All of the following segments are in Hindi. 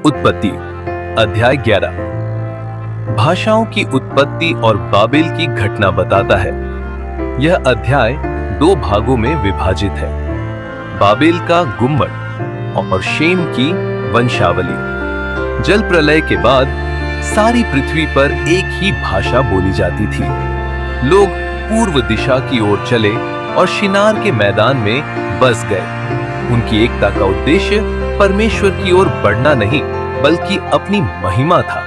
उत्पत्ति अध्याय 11 भाषाओं की उत्पत्ति और बाबेल की घटना बताता है। यह अध्याय दो भागों में विभाजित है, बाबेल का गुम्बद और शेम की वंशावली। जल प्रलय के बाद सारी पृथ्वी पर एक ही भाषा बोली जाती थी। लोग पूर्व दिशा की ओर चले और शिनार के मैदान में बस गए। उनकी एकता का उद्देश्य परमेश्वर की ओर बढ़ना नहीं बल्कि अपनी महिमा था।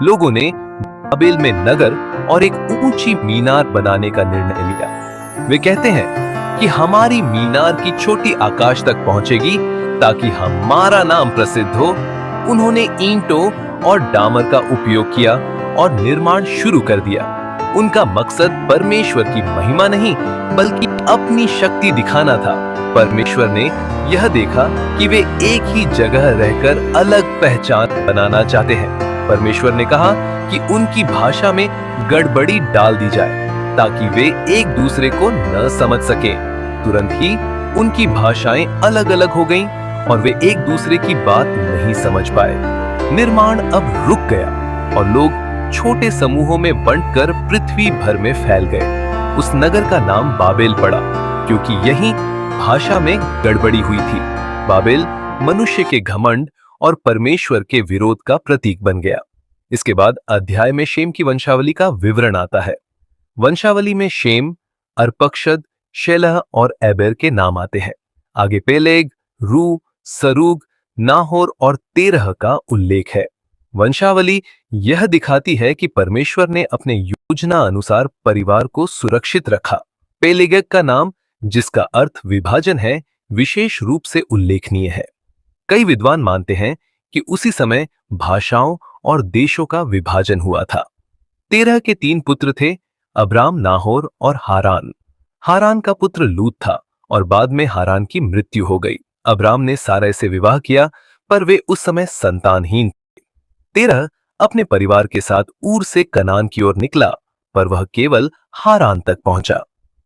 लोगों ने बाबेल में नगर और एक ऊंची मीनार बनाने का निर्णय लिया। वे कहते हैं कि हमारी मीनार की चोटी आकाश तक पहुंचेगी ताकि हमारा नाम प्रसिद्ध हो। उन्होंने ईंटों और डामर का उपयोग किया और निर्माण शुरू कर दिया। उनका मकसद परमेश्वर की महिमा नहीं बल्कि अपनी शक्ति दिखाना था। परमेश्वर ने यह देखा कि वे एक ही जगह रहकर अलग पहचान बनाना चाहते हैं। परमेश्वर ने कहा कि उनकी भाषा में गड़बड़ी डाल दी जाए ताकि वे एक दूसरे को न समझ सकें। तुरंत ही उनकी भाषाएं अलग अलग हो गईं और वे एक दूसरे की बात नहीं समझ पाए। निर्माण अब रुक गया और लोग छोटे समूहों में बंटकर पृथ्वी भर में फैल गए। उस नगर का नाम बाबेल पड़ा क्योंकि यही भाषा में गड़बड़ी हुई थी। बाबेल मनुष्य के घमंड और परमेश्वर के विरोध का प्रतीक बन गया। इसके बाद अध्याय में शेम की वंशावली का विवरण आता है। वंशावली में शेम, अर्पक्षद, शेलह और एबेर के नाम आते हैं। आगे पेलेग, रू, सरूग, नाहोर और तेरह का उल्लेख है। वंशावली यह दिखाती है कि परमेश्वर ने अपने योजना अनुसार परिवार को सुरक्षित रखा। पेलेगक का नाम, जिसका अर्थ विभाजन है, विशेष रूप से उल्लेखनीय है। कई विद्वान मानते हैं कि उसी समय भाषाओं और देशों का विभाजन हुआ था। तेरह के तीन पुत्र थे, अब्राम, नाहोर और हारान। हारान का पुत्र लूत था और बाद में हारान की मृत्यु हो गई। अब्राम ने सारै से विवाह किया पर वे उस समय संतानहीन थे। तेरह अपने परिवार के साथ ऊर से कनान की ओर निकला पर वह केवल हारान तक पहुंचा।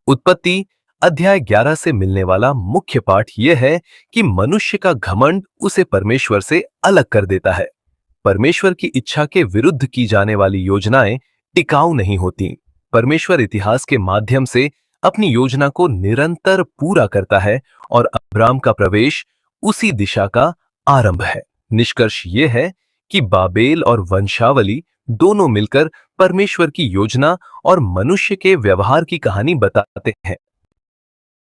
उत्पत्ति अध्याय 11 से मिलने वाला मुख्य पाठ यह है कि मनुष्य का घमंड उसे परमेश्वर से अलग कर देता है। परमेश्वर की इच्छा के विरुद्ध की जाने वाली योजनाएं टिकाऊ नहीं होती। परमेश्वर इतिहास के माध्यम से अपनी योजना को निरंतर पूरा करता है और अब्राम का प्रवेश उसी दिशा का आरंभ है। निष्कर्ष यह है कि बाबेल और वंशावली दोनों मिलकर परमेश्वर की योजना और मनुष्य के व्यवहार की कहानी बताते हैं।